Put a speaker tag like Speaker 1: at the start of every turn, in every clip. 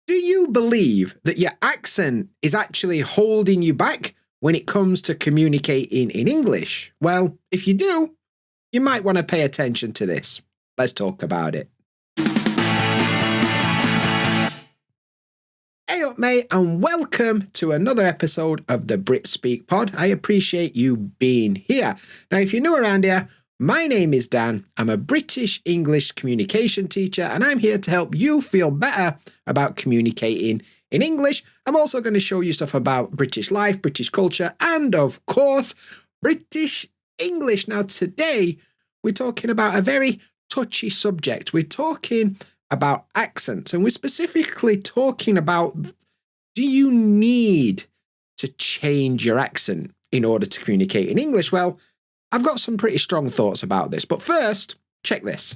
Speaker 1: Do you believe that your accent is actually holding you back when it comes to communicating in English? Well, if you do, you might want to pay attention to this. Let's talk about it. Hey up, mate, and welcome to another episode of the BritSpeakPod. I appreciate you being here. Now, if you're new around here, my name is Dan. I'm a British English communication teacher, and I'm here to help you feel better about communicating in English. I'm also going to show you stuff about British life, British culture, and of course, British English. Now, today, we're talking about a very touchy subject. We're talking about accents, and we're specifically talking about, do you need to change your accent in order to communicate in English? Well, I've got some pretty strong thoughts about this, but first, check this.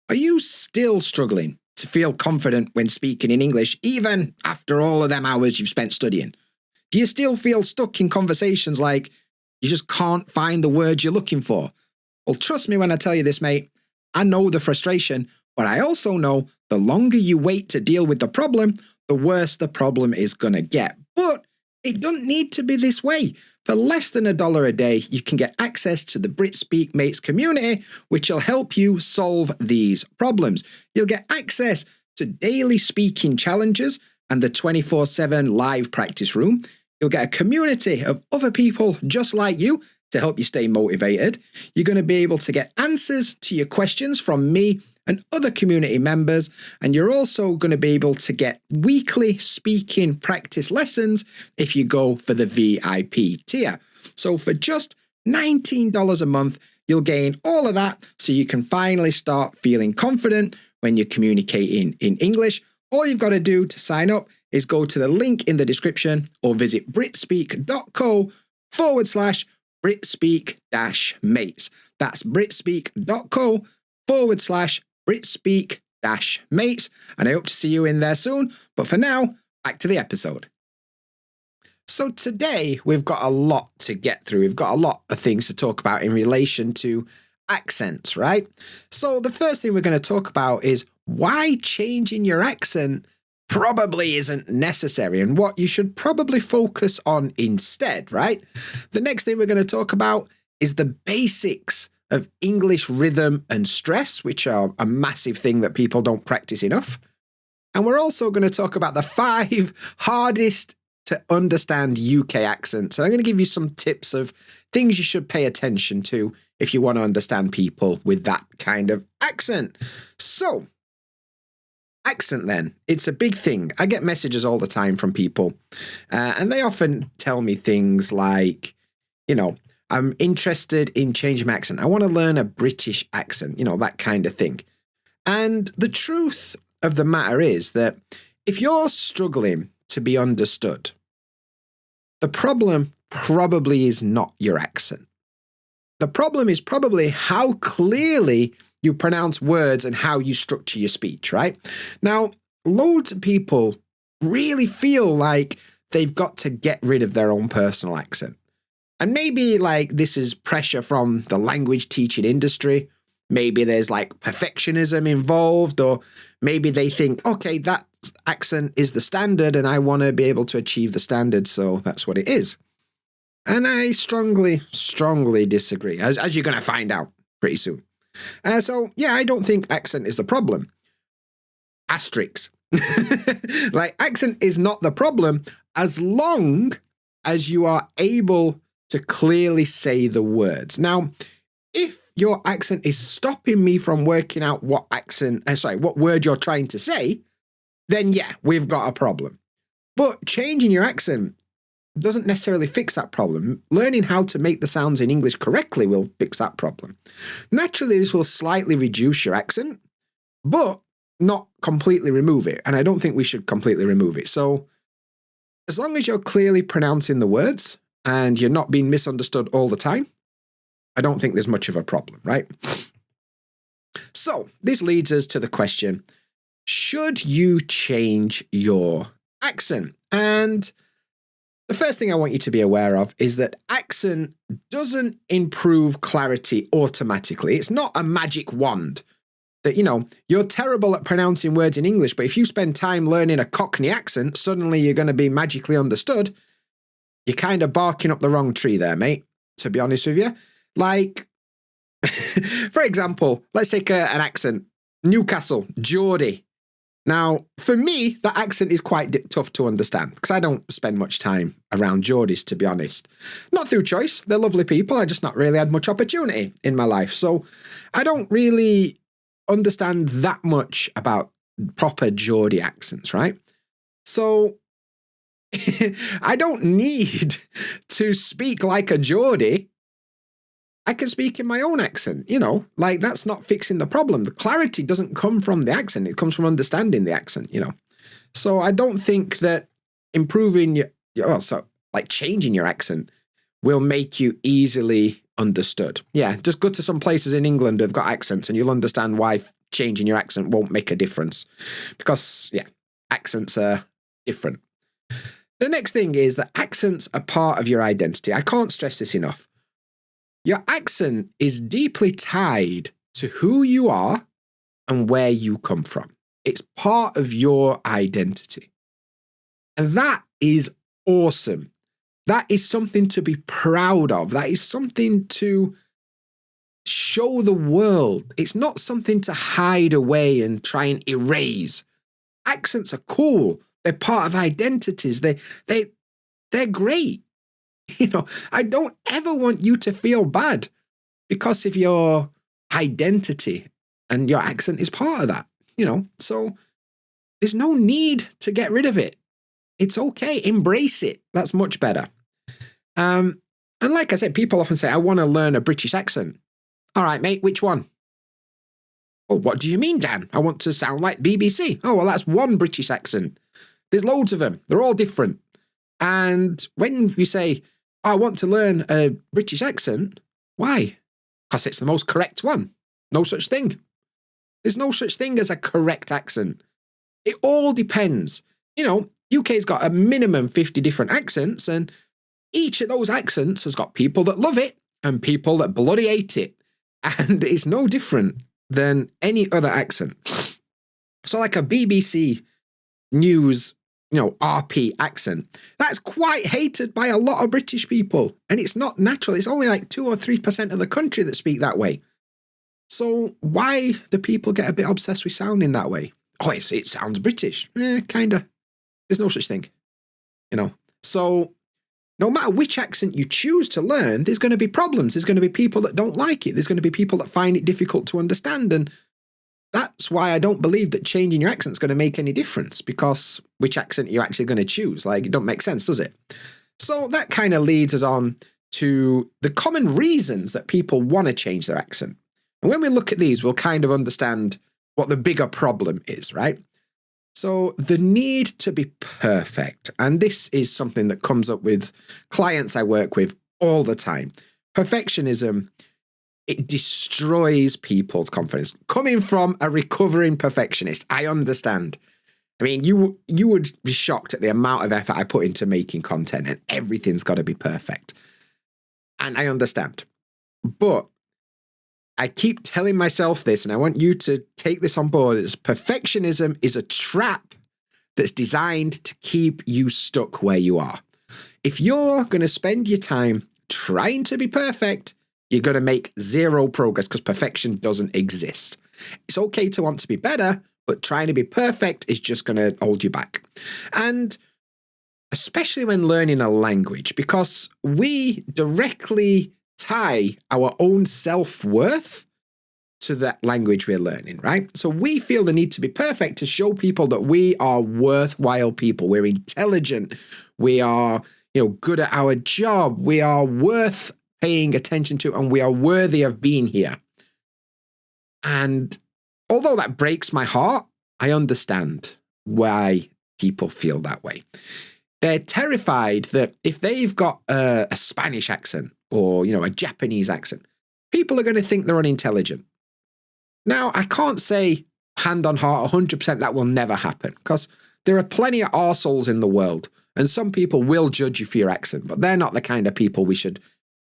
Speaker 1: Are you still struggling to feel confident when speaking in English, even after all of them hours you've spent studying? Do you still feel stuck in conversations like you just can't find the words you're looking for? Well, trust me when I tell you this, mate. I know the frustration, but I also know the longer you wait to deal with the problem, the worse the problem is going to get. But it doesn't need to be this way. For less than $1 a day, you can get access to the BritSpeak Mates community, which will help you solve these problems. You'll get access to daily speaking challenges and the 24/7 live practice room. You'll get a community of other people just like you to help you stay motivated. You're going to be able to get answers to your questions from me and other community members, and you're also going to be able to get weekly speaking practice lessons if you go for the VIP tier. So for just $19 a month, you'll gain all of that so you can finally start feeling confident when you're communicating in English. All you've got to do to sign up is go to the link in the description or visit britspeak.co/BritSpeak-mates. That's britspeak.co/BritSpeak-mates, and I hope to see you in there soon. But for now, back to the episode. So today, we've got a lot to get through. We've got a lot of things to talk about in relation to accents, right? So the first thing we're going to talk about is why changing your accent probably isn't necessary and what you should probably focus on instead, right? The next thing we're going to talk about is the basics of English rhythm and stress, which are a massive thing that people don't practice enough. And we're also going to talk about the 5 hardest to understand UK accents. And I'm going to give you some tips of things you should pay attention to if you want to understand people with that kind of accent. So, accent then, it's a big thing. I get messages all the time from people, and they often tell me things like, I'm interested in changing my accent. I want to learn a British accent, that kind of thing. And the truth of the matter is that if you're struggling to be understood, the problem probably is not your accent. The problem is probably how clearly you pronounce words and how you structure your speech, right? Now, loads of people really feel like they've got to get rid of their own personal accent. And maybe this is pressure from the language teaching industry. Maybe there's perfectionism involved, or maybe they think, okay, that accent is the standard and I want to be able to achieve the standard, so that's what it is. And I strongly, strongly disagree, as you're going to find out pretty soon. So, I don't think accent is the problem. Asterisks. Accent is not the problem as long as you are able to clearly say the words. Now, if your accent is stopping me from working out what word you're trying to say, then we've got a problem. But changing your accent doesn't necessarily fix that problem. Learning how to make the sounds in English correctly will fix that problem. Naturally, this will slightly reduce your accent, but not completely remove it. And I don't think we should completely remove it. So as long as you're clearly pronouncing the words and you're not being misunderstood all the time, I don't think there's much of a problem, right? So this leads us to the question, should you change your accent? And the first thing I want you to be aware of is that accent doesn't improve clarity automatically. It's not a magic wand. that, you're terrible at pronouncing words in English, but if you spend time learning a Cockney accent, suddenly you're going to be magically understood. You're kind of barking up the wrong tree there, mate, to be honest with you. Like, for example, let's take an accent. Newcastle, Geordie. Now, for me, that accent is quite tough to understand because I don't spend much time around Geordies, to be honest. Not through choice. They're lovely people. I just not really had much opportunity in my life. So I don't really understand that much about proper Geordie accents, right? So I don't need to speak like a Geordie. I can speak in my own accent, like that's not fixing the problem. The clarity doesn't come from the accent. It comes from understanding the accent, So I don't think that improving changing your accent will make you easily understood. Yeah, just go to some places in England that have got accents and you'll understand why changing your accent won't make a difference. Because, accents are different. The next thing is that accents are part of your identity. I can't stress this enough. Your accent is deeply tied to who you are and where you come from. It's part of your identity. And that is awesome. That is something to be proud of. That is something to show the world. It's not something to hide away and try and erase. Accents are cool. They're part of identities. They're great. I don't ever want you to feel bad because of your identity, and your accent is part of that, So there's no need to get rid of it. It's okay. Embrace it. That's much better. And like I said, people often say, I want to learn a British accent. All right, mate, which one? Well, what do you mean, Dan? I want to sound like BBC. Oh, well, that's one British accent. There's loads of them. They're all different. And when you say, I want to learn a British accent, why? Because it's the most correct one. No such thing. There's no such thing as a correct accent. It all depends. UK's got a minimum 50 different accents, and each of those accents has got people that love it and people that bloody hate it. And it's no different than any other accent. So like a BBC News RP accent, that's quite hated by a lot of British people. And it's not natural. It's only like 2 or 3% of the country that speak that way. So why do people get a bit obsessed with sounding that way? Oh, it sounds British. Kind of. There's no such thing. So no matter which accent you choose to learn, there's going to be problems. There's going to be people that don't like it. There's going to be people that find it difficult to understand. And that's why I don't believe that changing your accent is going to make any difference, because which accent you're actually going to choose, it don't make sense, does it? So that kind of leads us on to the common reasons that people want to change their accent. And when we look at these, we'll kind of understand what the bigger problem is, right? So the need to be perfect. And this is something that comes up with clients I work with all the time. Perfectionism, it destroys people's confidence. Coming from a recovering perfectionist, I understand. I mean, you would be shocked at the amount of effort I put into making content, and everything's got to be perfect. And I understand. But I keep telling myself this, and I want you to take this on board. Perfectionism is a trap that's designed to keep you stuck where you are. If you're going to spend your time trying to be perfect, you're going to make zero progress, because perfection doesn't exist. It's okay to want to be better, but trying to be perfect is just going to hold you back. And especially when learning a language, because we directly tie our own self-worth to that language we're learning, right? So we feel the need to be perfect to show people that we are worthwhile people. We're intelligent. We are, good at our job. We are worth paying attention to, and we are worthy of being here. And although that breaks my heart, I understand why people feel that way. They're terrified that if they've got a Spanish accent or, a Japanese accent, people are going to think they're unintelligent. Now, I can't say hand on heart 100% that will never happen, because there are plenty of arseholes in the world, and some people will judge you for your accent, but they're not the kind of people we should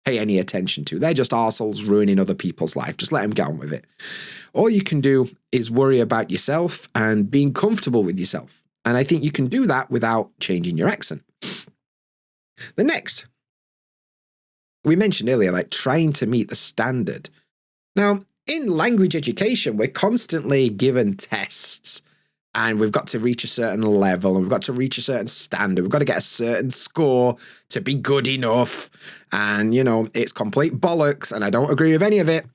Speaker 1: pay any attention to. They're just arseholes ruining other people's life. Just let them get on with it. All you can do is worry about yourself and being comfortable with yourself. And I think you can do that without changing your accent. The next, we mentioned earlier, like trying to meet the standard. Now, in language education, we're constantly given tests and we've got to reach a certain level and we've got to reach a certain standard. We've got to get a certain score to be good enough. And, it's complete bollocks and I don't agree with any of it.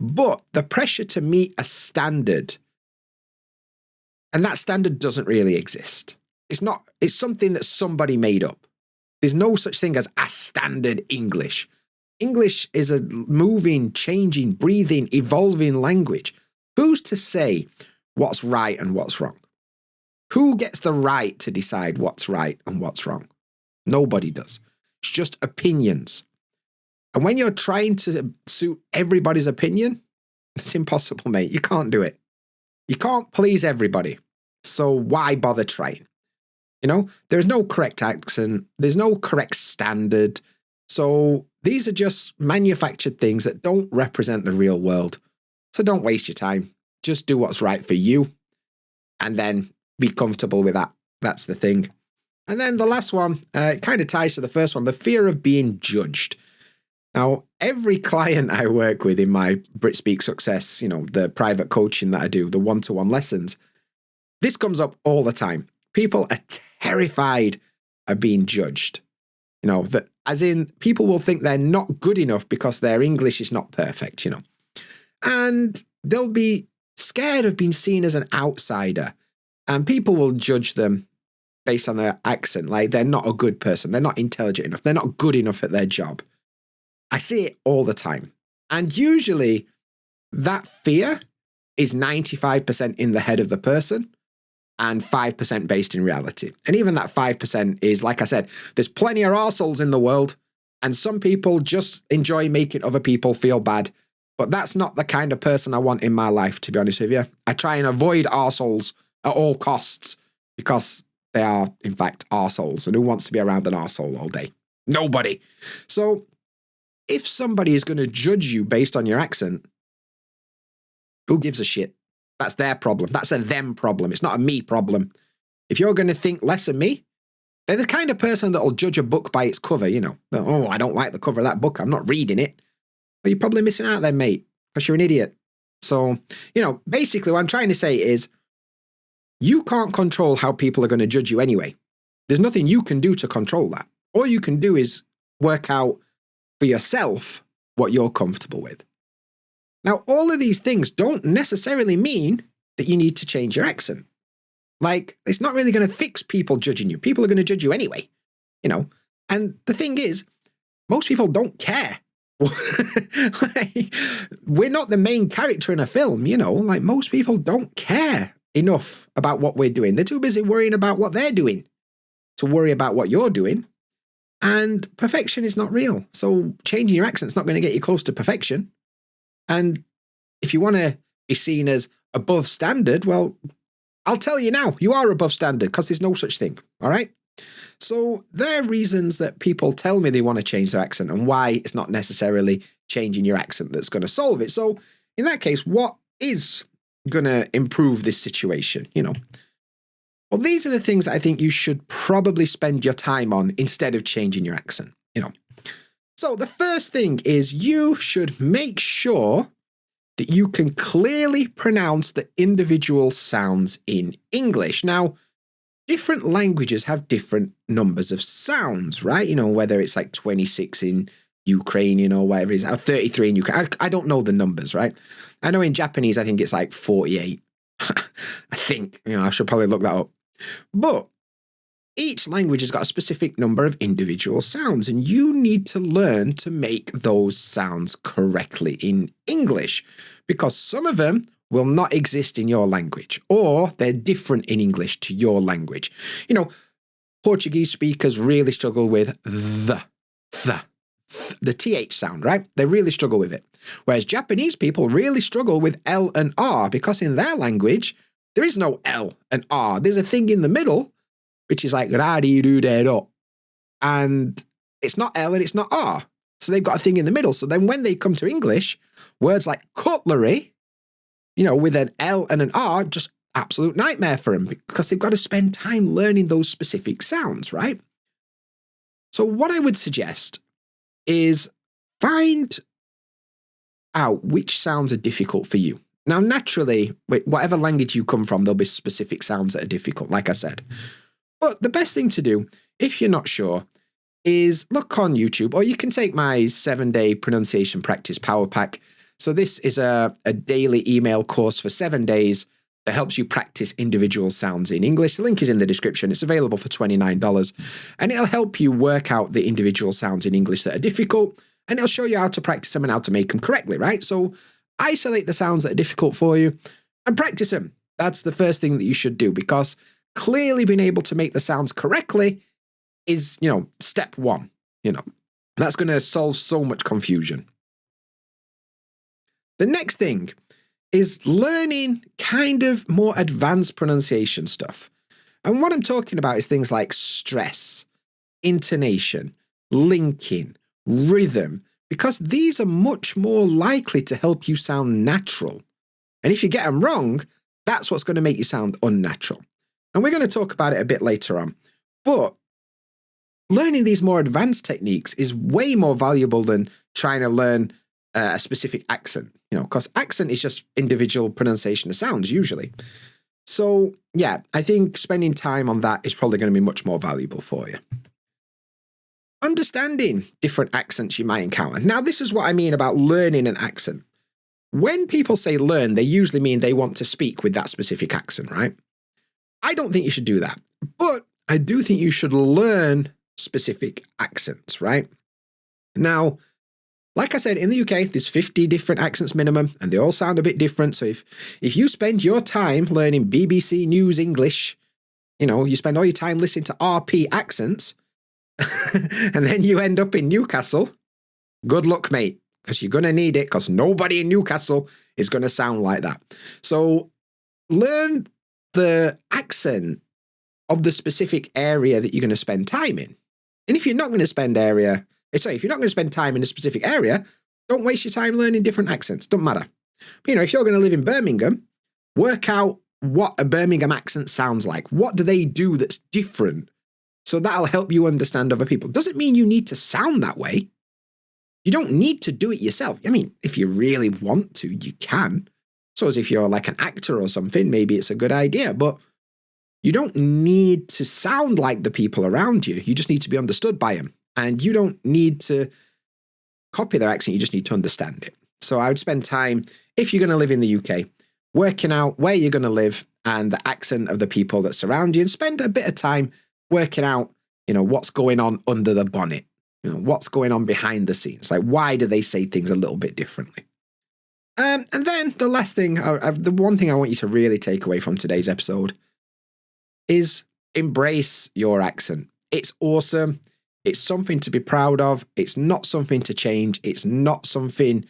Speaker 1: But the pressure to meet a standard, and that standard doesn't really exist. It's something that somebody made up. There's no such thing as a standard English. English is a moving, changing, breathing, evolving language. Who's to say what's right and what's wrong? Who gets the right to decide what's right and what's wrong? Nobody does. It's just opinions. And when you're trying to suit everybody's opinion, it's impossible, mate. You can't do it. You can't please everybody. So why bother trying? There's no correct accent. There's no correct standard. So these are just manufactured things that don't represent the real world. So don't waste your time. Just do what's right for you and then be comfortable with that. That's the thing. And then the last one, it kind of ties to the first one, the fear of being judged. Now, every client I work with in my BritSpeak Success, the private coaching that I do, the one-to-one lessons, this comes up all the time. People are terrified of being judged. That as in people will think they're not good enough because their English is not perfect, And they'll be scared of being seen as an outsider. And people will judge them based on their accent. Like they're not a good person. They're not intelligent enough. They're not good enough at their job. I see it all the time. And usually that fear is 95% in the head of the person and 5% based in reality. And even that 5% is, like I said, there's plenty of arseholes in the world. And some people just enjoy making other people feel bad. But that's not the kind of person I want in my life, to be honest with you. I try and avoid arseholes at all costs because they are, in fact, arseholes. And who wants to be around an arsehole all day? Nobody. So if somebody is going to judge you based on your accent, who gives a shit? That's their problem. That's a them problem. It's not a me problem. If you're going to think less of me, they're the kind of person that will judge a book by its cover, Oh, I don't like the cover of that book. I'm not reading it. Well, you're probably missing out then, mate, because you're an idiot. So, basically what I'm trying to say is you can't control how people are going to judge you anyway. There's nothing you can do to control that. All you can do is work out for yourself what you're comfortable with. Now, all of these things don't necessarily mean that you need to change your accent. Like, it's not really going to fix people judging you. People are going to judge you anyway, And the thing is, most people don't care. We're not the main character in a film, Like, most people don't care enough about what we're doing. They're too busy worrying about what they're doing to worry about what you're doing. And perfection is not real. So changing your accent's not going to get you close to perfection. And if you want to be seen as above standard, well, I'll tell you now, you are above standard because there's no such thing. All right. So there are reasons that people tell me they want to change their accent and why it's not necessarily changing your accent that's going to solve it. So in that case, what is going to improve this situation? Well, these are the things that I think you should probably spend your time on instead of changing your accent, So the first thing is you should make sure that you can clearly pronounce the individual sounds in English. Now, different languages have different numbers of sounds, right? Whether it's like 26 in Ukrainian or whatever it is, or 33 in Ukraine. I don't know the numbers, right? I know in Japanese, I think it's like 48. I think, I should probably look that up. But each language has got a specific number of individual sounds, and you need to learn to make those sounds correctly in English, because some of them will not exist in your language, or they're different in English to your language. Portuguese speakers really struggle with the TH sound, right? They really struggle with it. Whereas Japanese people really struggle with L and R, because in their language, there is no L and R. There's a thing in the middle, which is like ra-di-do-de-do. And it's not L and it's not R. So they've got a thing in the middle. So then when they come to English, words like cutlery, with an L and an R, just absolute nightmare for them because they've got to spend time learning those specific sounds, right? So what I would suggest is find out which sounds are difficult for you. Now, naturally, whatever language you come from, there'll be specific sounds that are difficult, like I said. But the best thing to do, if you're not sure, is look on YouTube, or you can take my 7-day pronunciation practice power pack. So this is a daily email course for 7 days that helps you practice individual sounds in English. The link is in the description. It's available for $29, and it'll help you work out the individual sounds in English that are difficult, and it'll show you how to practice them and how to make them correctly, right? So isolate the sounds that are difficult for you and practice them. That's the first thing that you should do, because clearly being able to make the sounds correctly is, step one. That's going to solve so much confusion. The next thing is learning kind of more advanced pronunciation stuff. And what I'm talking about is things like stress, intonation, linking, rhythm, because these are much more likely to help you sound natural. And if you get them wrong, that's what's going to make you sound unnatural. And we're going to talk about it a bit later on. But learning these more advanced techniques is way more valuable than trying to learn a specific accent, because accent is just individual pronunciation of sounds usually. So yeah, I think spending time on that is probably going to be much more valuable for you. Understanding different accents you might encounter. Now, this is what I mean about learning an accent. When people say learn, they usually mean they want to speak with that specific accent, right? I don't think you should do that, but I do think you should learn specific accents, right? Now, like I said, in the UK, there's 50 different accents minimum, and they all sound a bit different. So if you spend your time learning BBC News English, you spend all your time listening to RP accents, and then you end up in Newcastle, good luck, mate, because you're going to need it, because nobody in Newcastle is going to sound like that. So learn the accent of the specific area that you're going to spend time in. And if you're not going to spend time in a specific area, don't waste your time learning different accents. Don't matter. But, if you're going to live in Birmingham, work out what a Birmingham accent sounds like. What do they do that's different? So that'll help you understand other people. Doesn't mean you need to sound that way. You don't need to do it yourself. I mean, if you really want to, you can. So as if you're like an actor or something, maybe it's a good idea. But you don't need to sound like the people around you. You just need to be understood by them. And you don't need to copy their accent. You just need to understand it. So I would spend time, if you're going to live in the UK, working out where you're going to live and the accent of the people that surround you, and spend a bit of time working out, what's going on under the bonnet, what's going on behind the scenes. Like, why do they say things a little bit differently? And then the last thing, the one thing I want you to really take away from today's episode is embrace your accent. It's awesome. It's something to be proud of. It's not something to change. It's not something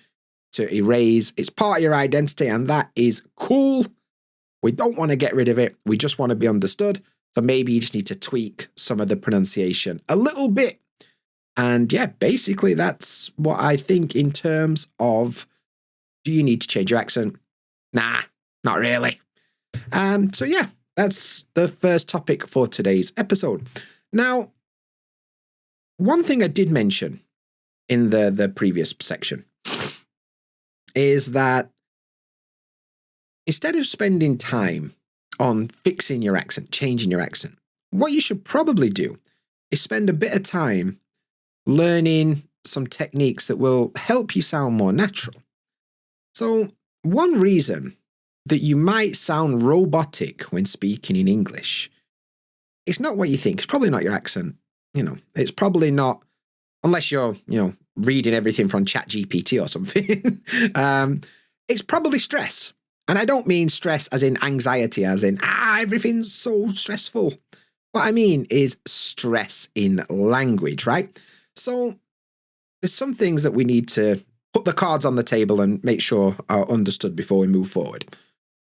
Speaker 1: to erase. It's part of your identity, and that is cool. We don't want to get rid of it. We just want to be understood. So maybe you just need to tweak some of the pronunciation a little bit. And yeah, basically that's what I think in terms of, do you need to change your accent? Nah, not really. So yeah, that's the first topic for today's episode. Now, one thing I did mention in the previous section is that instead of spending time on fixing your accent, changing your accent, what you should probably do is spend a bit of time learning some techniques that will help you sound more natural. So one reason that you might sound robotic when speaking in English, it's not what you think. It's probably not your accent. It's probably not, unless you're, reading everything from ChatGPT or something. It's probably stress. And I don't mean stress as in anxiety, as in, everything's so stressful. What I mean is stress in language, right? So there's some things that we need to put the cards on the table and make sure are understood before we move forward.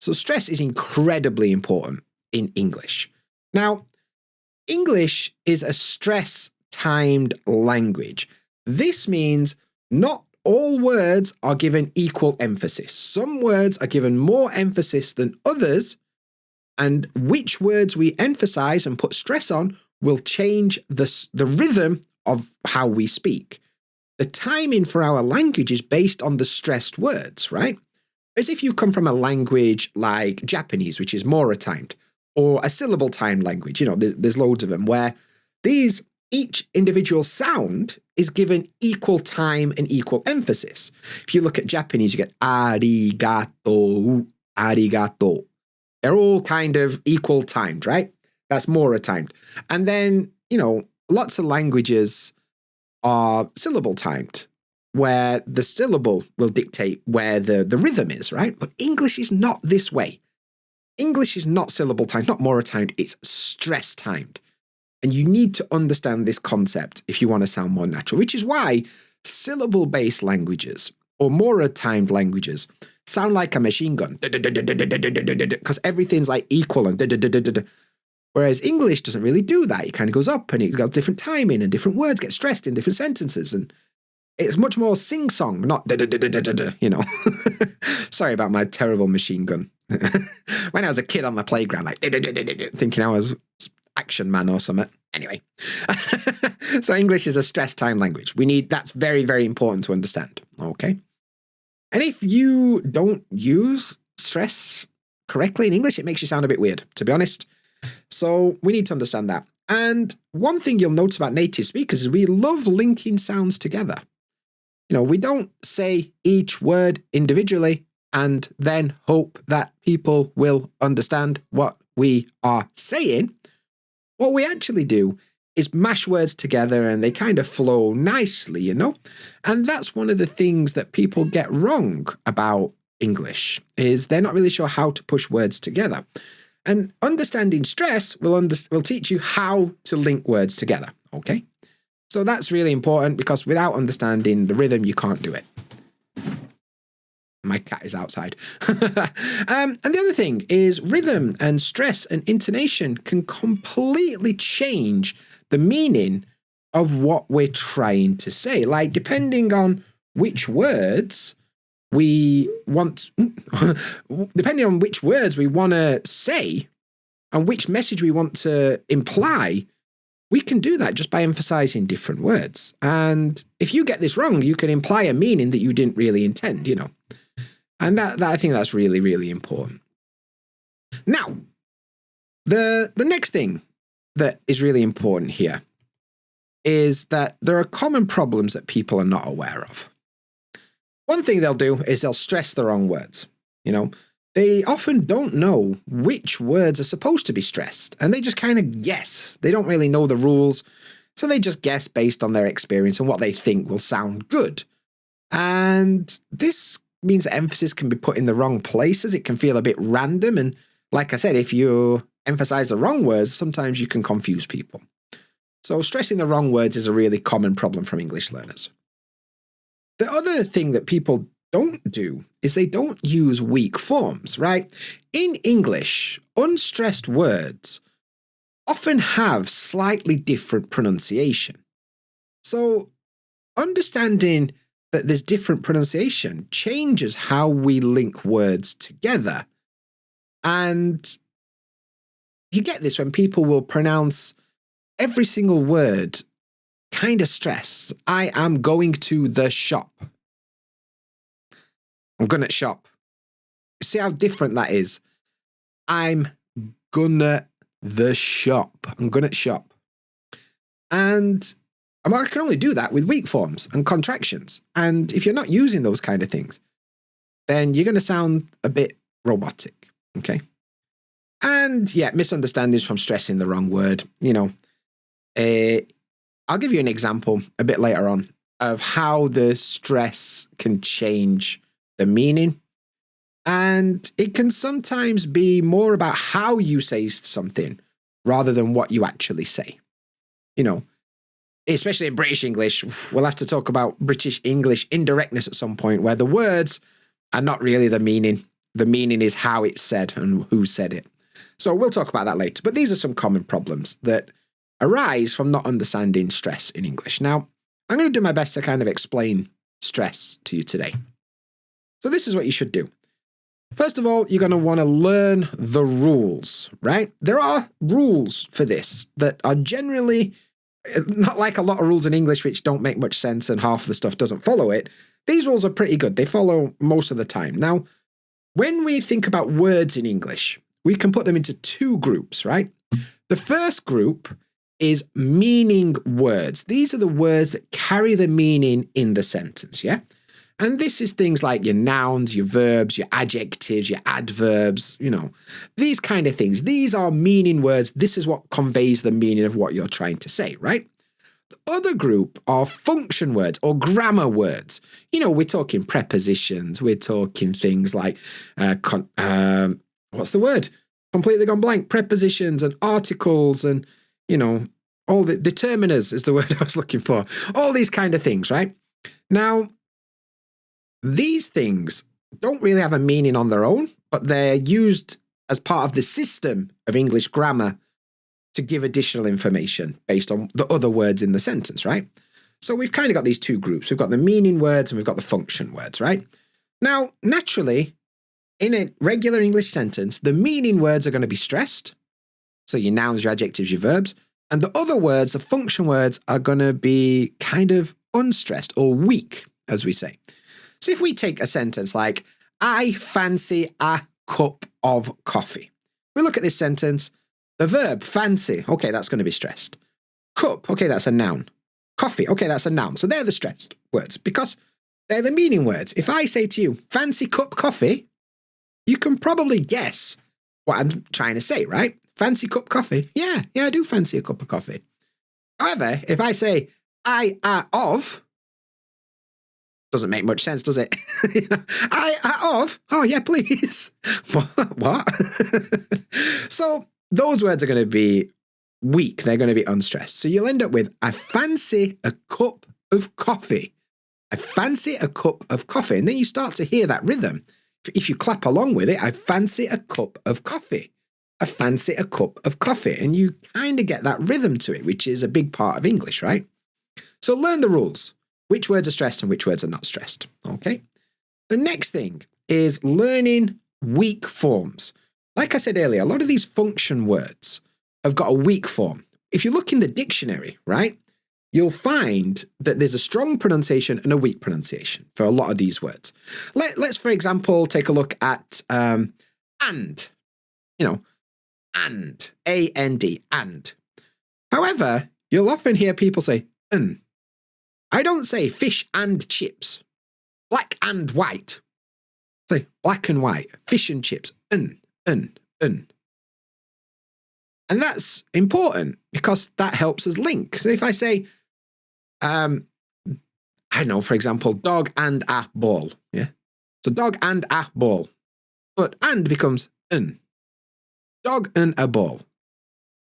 Speaker 1: So stress is incredibly important in English. Now, English is a stress-timed language. This means not all words are given equal emphasis. Some words are given more emphasis than others, and which words we emphasize and put stress on will change the rhythm of how we speak. The timing for our language is based on the stressed words, right? As if you come from a language like Japanese, which is more timed, or a syllable timed language, there's loads of them, where each individual sound is given equal time and equal emphasis. If you look at Japanese, you get arigato, arigato. They're all kind of equal timed, right? That's more timed. And then, lots of languages are syllable timed, where the syllable will dictate where the rhythm is, right? But English is not this way. English is not syllable timed, not more timed, it's stress timed. And you need to understand this concept if you want to sound more natural, which is why syllable-based languages or more timed languages sound like a machine gun, because everything's like equal and whereas English doesn't really do that. It kind of goes up and it's got different timing and different words get stressed in different sentences, and it's much more sing-song, not Sorry about my terrible machine gun. When I was a kid on the playground, like thinking I was Action Man or something. Anyway, so English is a stress time language. That's very, very important to understand. Okay. And if you don't use stress correctly in English, it makes you sound a bit weird, to be honest. So we need to understand that. And one thing you'll notice about native speakers is we love linking sounds together. We don't say each word individually and then hope that people will understand what we are saying. What we actually do is mash words together and they kind of flow nicely, And that's one of the things that people get wrong about English, is they're not really sure how to push words together. And understanding stress will teach you how to link words together, okay? So that's really important, because without understanding the rhythm, you can't do it. My cat is outside. And the other thing is rhythm and stress and intonation can completely change the meaning of what we're trying to say. Like, depending on which words we want, depending on which words we want to say and which message we want to imply, we can do that just by emphasizing different words. And if you get this wrong, you can imply a meaning that you didn't really intend, And that I think that's really, really important. Now, the next thing that is really important here is that there are common problems that people are not aware of. One thing they'll do is they'll stress the wrong words. They often don't know which words are supposed to be stressed, and they just kind of guess. They don't really know the rules, so they just guess based on their experience and what they think will sound good. And this means that emphasis can be put in the wrong places. It can feel a bit random. And like I said, if you emphasize the wrong words, sometimes you can confuse people. So stressing the wrong words is a really common problem from English learners. The other thing that people don't do is they don't use weak forms, right? In English, unstressed words often have slightly different pronunciation. So understanding that there's different pronunciation changes how we link words together. And you get this when people will pronounce every single word kind of stressed. I am going to the shop. I'm gonna shop. See how different that is? I'm gonna the shop. I'm gonna shop. And I can only do that with weak forms and contractions. And if you're not using those kind of things, then you're going to sound a bit robotic, okay? And yeah, misunderstandings from stressing the wrong word. I'll give you an example a bit later on of how the stress can change the meaning. And it can sometimes be more about how you say something rather than what you actually say. Especially in British English, we'll have to talk about British English indirectness at some point, where the words are not really the meaning. The meaning is how it's said and who said it. So we'll talk about that later. But these are some common problems that arise from not understanding stress in English. Now, I'm going to do my best to kind of explain stress to you today. So this is what you should do. First of all, you're going to want to learn the rules, right? There are rules for this that are generally not like a lot of rules in English which don't make much sense and half the stuff doesn't follow it. These rules are pretty good. They follow most of the time. Now, when we think about words in English, we can put them into two groups, right? The first group is meaning words. These are the words that carry the meaning in the sentence, yeah? And this is things like your nouns, your verbs, your adjectives, your adverbs, these kind of things. These are meaning words. This is what conveys the meaning of what you're trying to say, right? The other group are function words or grammar words. We're talking prepositions. We're talking things like, what's the word? Completely gone blank. Prepositions and articles and, all the determiners is the word I was looking for. All these kind of things, right? Now, these things don't really have a meaning on their own, but they're used as part of the system of English grammar to give additional information based on the other words in the sentence, right? So we've kind of got these two groups. We've got the meaning words and we've got the function words, right? Now, naturally, in a regular English sentence, the meaning words are going to be stressed. So your nouns, your adjectives, your verbs. And the other words, the function words, are going to be kind of unstressed or weak, as we say. So if we take a sentence like, I fancy a cup of coffee. We look at this sentence, the verb fancy, okay, that's going to be stressed. Cup, okay, that's a noun. Coffee, okay, that's a noun. So they're the stressed words because they're the meaning words. If I say to you, fancy cup coffee, you can probably guess what I'm trying to say, right? Fancy cup coffee? Yeah, I do fancy a cup of coffee. However, if I say, I of, doesn't make much sense, does it? Of? Oh, yeah, please. What? So those words are going to be weak. They're going to be unstressed. So you'll end up with, I fancy a cup of coffee. I fancy a cup of coffee. And then you start to hear that rhythm. If you clap along with it, I fancy a cup of coffee. I fancy a cup of coffee. And you kind of get that rhythm to it, which is a big part of English, right? So learn the rules. Which words are stressed and which words are not stressed, okay? The next thing is learning weak forms. Like I said earlier, a lot of these function words have got a weak form. If you look in the dictionary, right, you'll find that there's a strong pronunciation and a weak pronunciation for a lot of these words. Let's, for example, take a look at and, and, A-N-D, and. However, you'll often hear people say, n. I don't say fish and chips, black and white. I say black and white, fish and chips, un. And that's important because that helps us link. So if I say, I don't know, for example, dog and a ball. Yeah. So dog and a ball. But and becomes un. Dog and a ball.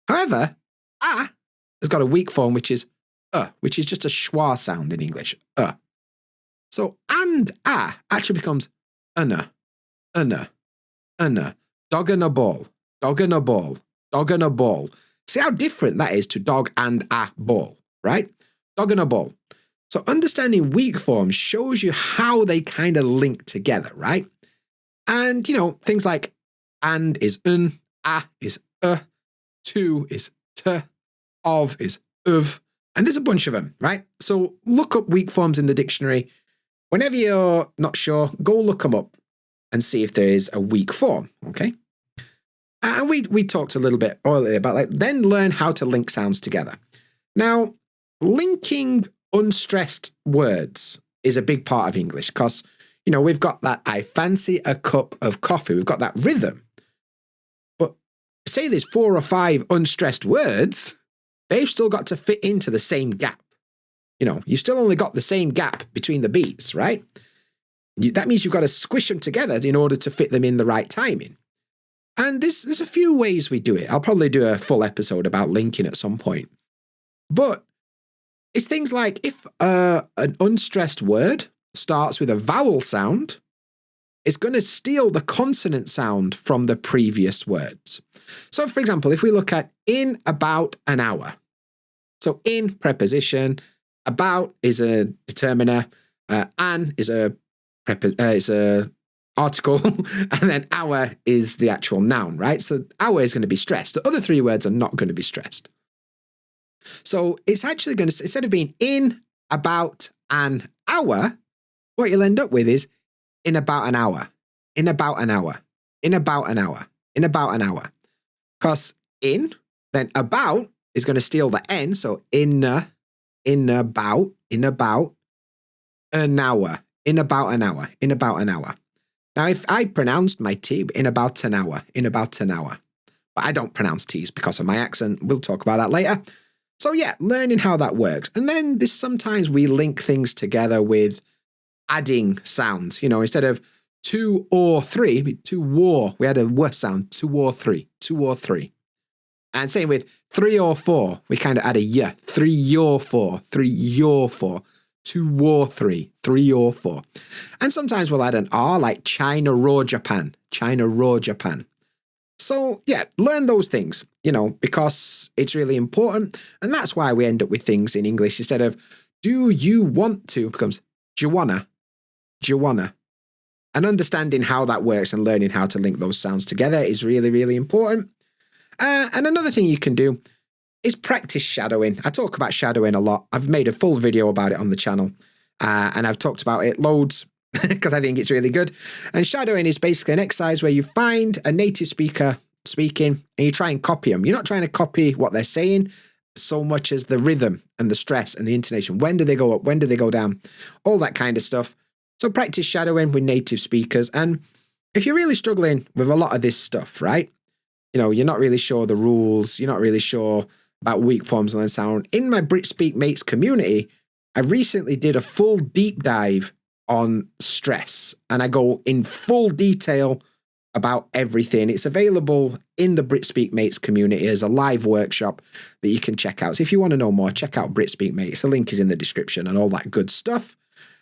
Speaker 1: However, a has got a weak form, which is just a schwa sound in English. So and a actually becomes unna. Dog and a ball. Dog and a ball. Dog and a ball. See how different that is to dog and a ball, right? Dog and a ball. So understanding weak forms shows you how they kind of link together, right? And, things like and is un, a is to is t, of is of, and there's a bunch of them, right? So look up weak forms in the dictionary. Whenever you're not sure, go look them up and see if there is a weak form, okay? And we talked a little bit earlier about then learn how to link sounds together. Now, linking unstressed words is a big part of English because, we've got that I fancy a cup of coffee. We've got that rhythm. But say there's 4 or 5 unstressed words, they've still got to fit into the same gap. You still only got the same gap between the beats, right? That means you've got to squish them together in order to fit them in the right timing. And there's a few ways we do it. I'll probably do a full episode about linking at some point. But it's things like if an unstressed word starts with a vowel sound, it's going to steal the consonant sound from the previous words. So, for example, if we look at in about an hour. So in preposition, About is a determiner. An is a article, and then our is the actual noun, right? So our is going to be stressed. The other three words are not going to be stressed. So it's actually going to, instead of being in, about, an hour, what you'll end up with is in about an hour, in about an hour, in about an hour, in about an hour. Because in, then about is going to steal the N. So in about, an hour, in about an hour, in about an hour. Now, if I pronounced my T in about an hour, but I don't pronounce T's because of my accent. We'll talk about that later. So yeah, learning how that works. And then sometimes we link things together with adding sounds. Instead of 2 or 3, 2 war, we had a W sound, 2 or 3, 2 or 3. And same with 3 or 4, we kind of add a Y, 3 or 4, 3 or 4. 2 or 3, 3 or 4. And sometimes we'll add an R like China or Japan, China or Japan. So yeah, learn those things, because it's really important. And that's why we end up with things in English instead of do you want to becomes do you wanna, do you wanna. And understanding how that works and learning how to link those sounds together is really, really important. And another thing you can do is practice shadowing. I talk about shadowing a lot. I've made a full video about it on the channel, and I've talked about it loads because I think it's really good. And shadowing is basically an exercise where you find a native speaker speaking and you try and copy them. You're not trying to copy what they're saying so much as the rhythm and the stress and the intonation. When do they go up? When do they go down? All that kind of stuff. So practice shadowing with native speakers. And if you're really struggling with a lot of this stuff, right? You're not really sure the rules. You're not really sure about weak forms and sound. In my BritSpeak Mates community, I recently did a full deep dive on stress, and I go in full detail about everything. It's available in the BritSpeak Mates community as a live workshop that you can check out. So if you want to know more, check out BritSpeak Mates. The link is in the description and all that good stuff.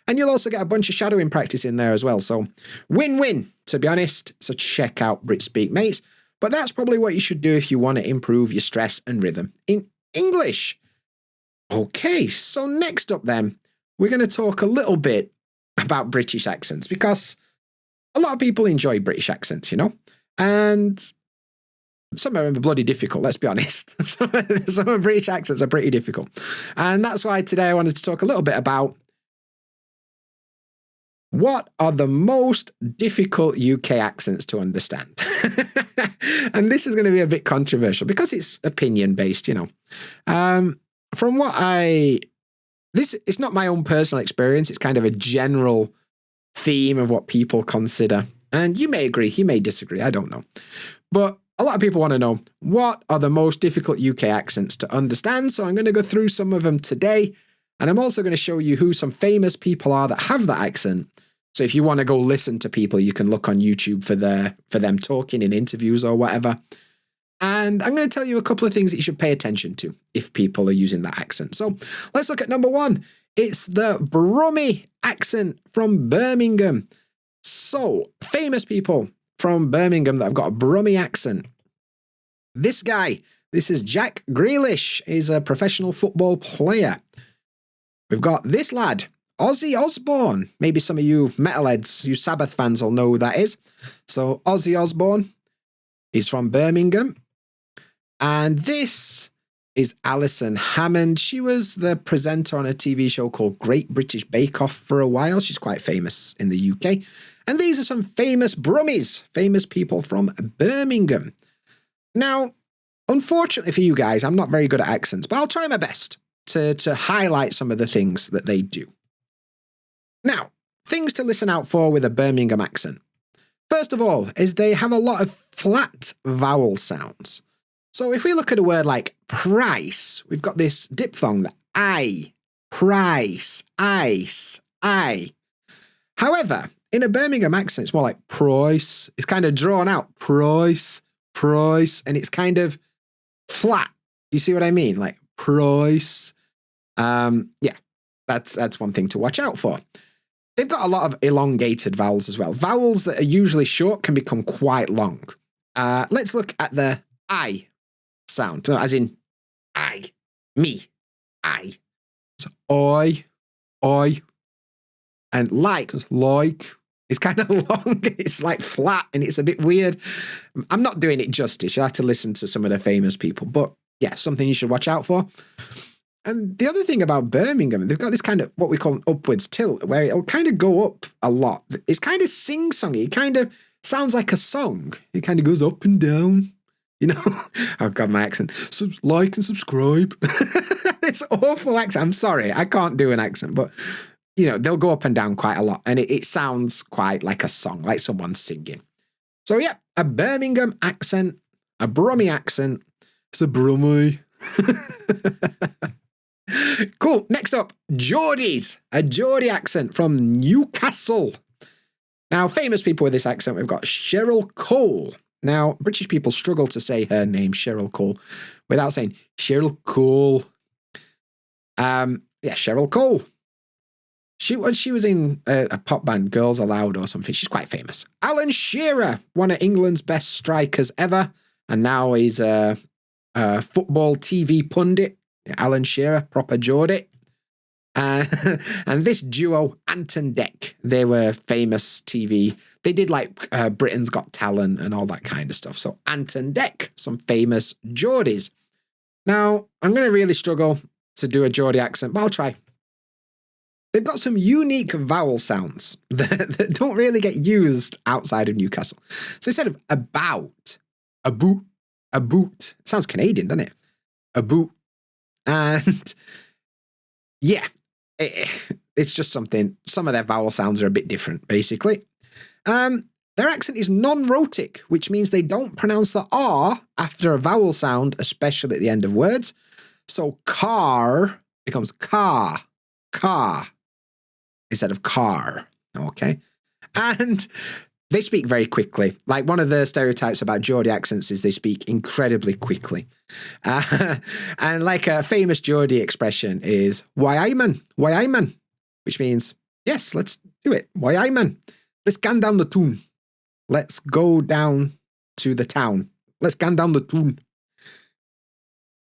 Speaker 1: And you'll also get a bunch of shadowing practice in there as well. So win-win, to be honest. So check out BritSpeak Mates. But that's probably what you should do if you want to improve your stress and rhythm in English. Okay, so next up then, we're going to talk a little bit about British accents because a lot of people enjoy British accents, and some of them are bloody difficult, let's be honest. Some of British accents are pretty difficult. And that's why today I wanted to talk a little bit about what are the most difficult UK accents to understand? And this is going to be a bit controversial because it's opinion-based, From what it's not my own personal experience. It's kind of a general theme of what people consider. And you may agree, you may disagree, I don't know. But a lot of people want to know, what are the most difficult UK accents to understand? So I'm going to go through some of them today. And I'm also going to show you who some famous people are that have that accent. So if you want to go listen to people, you can look on YouTube for them talking in interviews or whatever. And I'm going to tell you a couple of things that you should pay attention to if people are using that accent. So let's look at number 1. It's the Brummie accent from Birmingham. So famous people from Birmingham that have got a Brummie accent. This guy, this is Jack Grealish. He's a professional football player. We've got this lad, Ozzy Osbourne. Maybe some of you metalheads, you Sabbath fans will know who that is. So Ozzy Osbourne is from Birmingham. And this is Alison Hammond. She was the presenter on a TV show called Great British Bake Off for a while. She's quite famous in the UK. And these are some famous Brummies, famous people from Birmingham. Now, unfortunately for you guys, I'm not very good at accents, but I'll try my best to highlight some of the things that they do. Now, things to listen out for with a Birmingham accent. First of all, is they have a lot of flat vowel sounds. So if we look at a word like price, we've got this diphthong, the I, price, ice, I. However, in a Birmingham accent, it's more like price. It's kind of drawn out, price, price, and it's kind of flat. You see what I mean? Like price. Yeah, that's one thing to watch out for. They've got a lot of elongated vowels as well. Vowels that are usually short can become quite long. Let's look at the I sound, as in I, me, I. So I. And like. It's kind of long. It's like flat and it's a bit weird. I'm not doing it justice. You'll have to listen to some of the famous people. But yeah, something you should watch out for. And the other thing about Birmingham, they've got this kind of what we call an upwards tilt, where it'll kind of go up a lot. It's kind of sing-songy. It kind of sounds like a song. It kind of goes up and down. You know? Oh, God, my accent. Like and subscribe. It's awful accent. I'm sorry. I can't do an accent, but you know, they'll go up and down quite a lot. And it sounds quite like a song, like someone's singing. So yeah, a Birmingham accent, a Brummie accent. It's a Brummie. Cool. Next up, Geordies. A Geordie accent from Newcastle. Now, famous people with this accent, we've got Cheryl Cole. Now, British people struggle to say her name, Cheryl Cole, without saying Cheryl Cole. Yeah, Cheryl Cole. She was in a pop band, Girls Aloud or something. She's quite famous. Alan Shearer, one of England's best strikers ever, and now he's a football TV pundit. Alan Shearer, proper Geordie. And this duo, Ant and Dec, they were famous TV. They did like Britain's Got Talent and all that kind of stuff. So Ant and Dec, some famous Geordies. Now, I'm going to really struggle to do a Geordie accent, but I'll try. They've got some unique vowel sounds that don't really get used outside of Newcastle. So instead of about, a boot, it sounds Canadian, doesn't it? A boot. And yeah, it's just something. Some of their vowel sounds are a bit different, basically. Their accent is non-rhotic, which means they don't pronounce the R after a vowel sound, especially at the end of words. So car becomes car, instead of car. Okay. And they speak very quickly. Like one of the stereotypes about Geordie accents is they speak incredibly quickly. And like a famous Geordie expression is, why I man, which means, yes, let's do it. Why I man, let's gan down the toon. Let's go down to the town. Let's gan down the toon.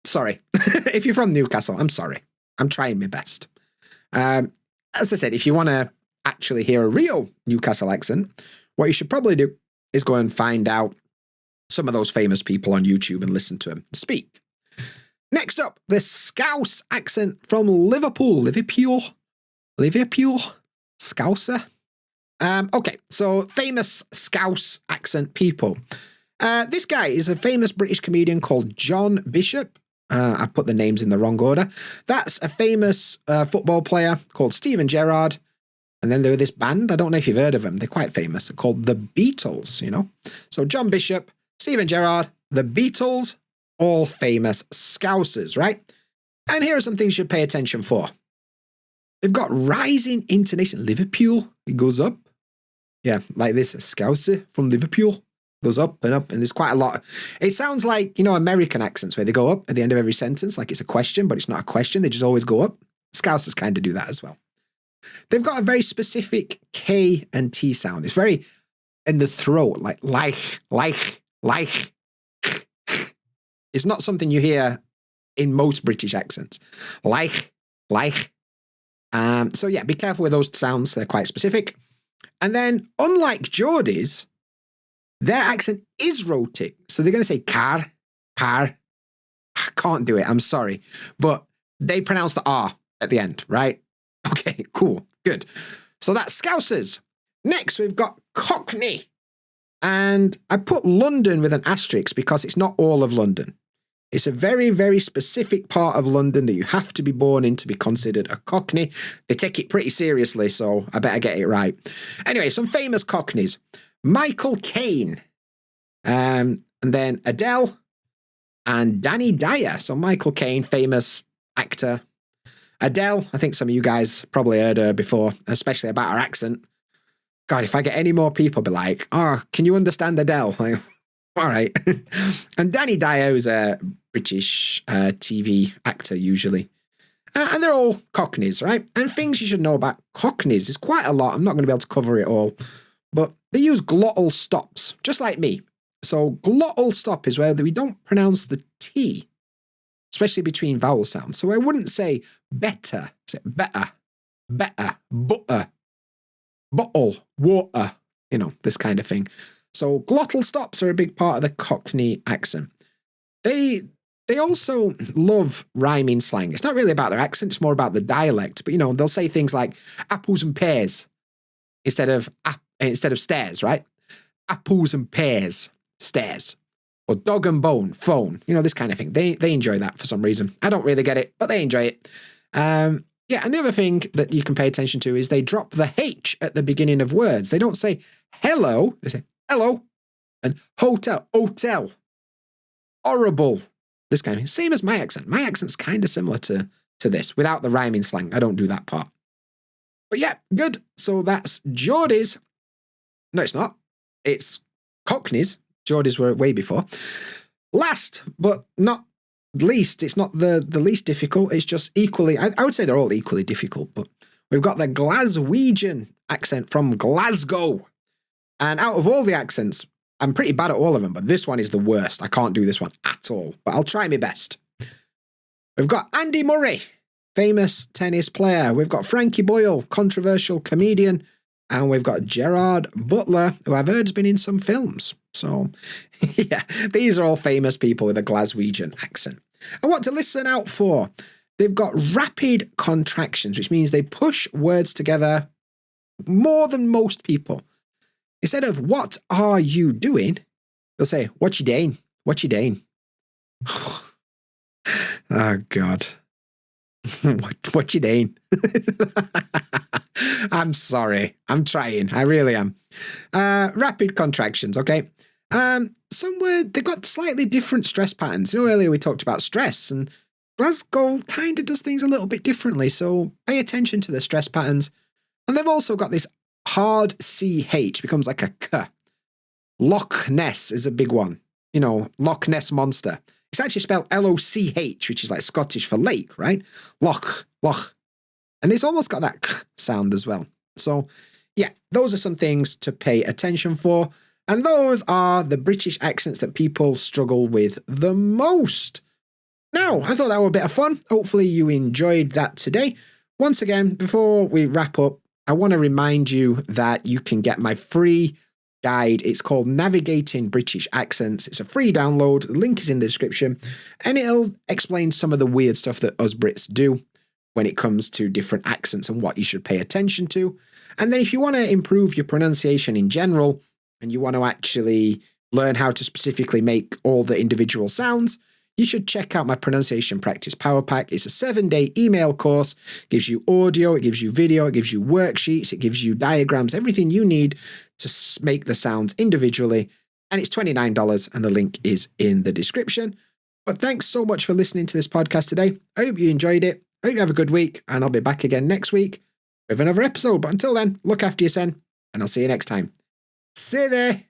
Speaker 1: Sorry. If you're from Newcastle, I'm sorry. I'm trying my best. As I said, if you want to actually hear a real Newcastle accent, what you should probably do is go and find out some of those famous people on YouTube and listen to them speak. Next up, the Scouse accent from Liverpool. Scouser. Okay, so famous Scouse accent people. This guy is a famous British comedian called John Bishop. I put the names in the wrong order. That's a famous football player called Steven Gerrard. And then there were this band, I don't know if you've heard of them, they're quite famous, they're called The Beatles, you know. So John Bishop, Steven Gerrard, The Beatles, all famous Scousers, right? And here are some things you should pay attention for. They've got rising intonation. Liverpool, it goes up. Yeah, like this, Scouser from Liverpool. Goes up, and there's quite a lot. It sounds like, you know, American accents where they go up at the end of every sentence, like it's a question, but it's not a question. They just always go up. Scousers kind of do that as well. They've got a very specific K and T sound. It's very in the throat, like. It's not something you hear in most British accents. Like. So yeah, be careful with those sounds. They're quite specific. And then, unlike Geordies, their accent is rhotic. So they're going to say car. I can't do it. I'm sorry. But they pronounce the R at the end, right? Okay, cool. Good. So that's Scousers. Next, we've got Cockney. And I put London with an asterisk because it's not all of London. It's a very, very specific part of London that you have to be born in to be considered a Cockney. They take it pretty seriously, so I better get it right. Anyway, some famous Cockneys. Michael Caine. And then Adele and Danny Dyer. So Michael Caine, famous actor. Adele, I think some of you guys probably heard her before, especially about her accent. God, if I get any more people be like, oh, can you understand Adele? Like, all right. And Danny Dyer is a British TV actor usually. And they're all Cockneys, right? And things you should know about Cockneys is quite a lot. I'm not going to be able to cover it all. But they use glottal stops, just like me. So glottal stop is where we don't pronounce the T. especially between vowel sounds. So I wouldn't say better, say better, better, butter, bottle, water, this kind of thing. So glottal stops are a big part of the Cockney accent. They also love rhyming slang. It's not really about their accent, it's more about the dialect. But, they'll say things like apples and pears instead of stairs, right? Apples and pears, stairs. Or dog and bone, phone, this kind of thing. They enjoy that for some reason. I don't really get it, but they enjoy it. And the other thing that you can pay attention to is they drop the H at the beginning of words. They don't say hello, they say hello. And hotel, horrible, this kind of thing. Same as my accent. My accent's kind of similar to this, without the rhyming slang. I don't do that part. But yeah, good. So that's Geordie's. No, it's not. It's Cockney's. Geordie's were way before. Last, but not least, it's not the least difficult. It's just equally, I would say they're all equally difficult, but we've got the Glaswegian accent from Glasgow. And out of all the accents, I'm pretty bad at all of them, but this one is the worst. I can't do this one at all, but I'll try my best. We've got Andy Murray, famous tennis player. We've got Frankie Boyle, controversial comedian. And we've got Gerard Butler, who I've heard has been in some films. So, yeah, these are all famous people with a Glaswegian accent. And what to listen out for? They've got rapid contractions, which means they push words together more than most people. Instead of, what are you doing? They'll say, what you doing? What you doing? Oh, God. What you doing? I'm sorry. I'm trying. I really am. Rapid contractions, okay? Some words, they've got slightly different stress patterns. Earlier we talked about stress, and Glasgow kind of does things a little bit differently, so pay attention to the stress patterns. And they've also got this hard CH, becomes like a K. Loch Ness is a big one. Loch Ness Monster. It's actually spelled L-O-C-H, which is like Scottish for lake, right? Loch. And it's almost got that K sound as well. So, yeah, those are some things to pay attention for. And those are the British accents that people struggle with the most. Now, I thought that was a bit of fun. Hopefully you enjoyed that today. Once again, before we wrap up, I want to remind you that you can get my free guide. It's called Navigating British Accents. It's a free download. The link is in the description, and it'll explain some of the weird stuff that us Brits do when it comes to different accents and what you should pay attention to. And then if you want to improve your pronunciation in general, and you want to actually learn how to specifically make all the individual sounds, you should check out my Pronunciation Practice Power Pack. It's a 7-day email course. It gives you audio, it gives you video, it gives you worksheets, it gives you diagrams, everything you need to make the sounds individually. And it's $29, and the link is in the description. But thanks so much for listening to this podcast today. I hope you enjoyed it. I hope you have a good week, and I'll be back again next week with another episode. But until then, look after yourself, and I'll see you next time. See you there.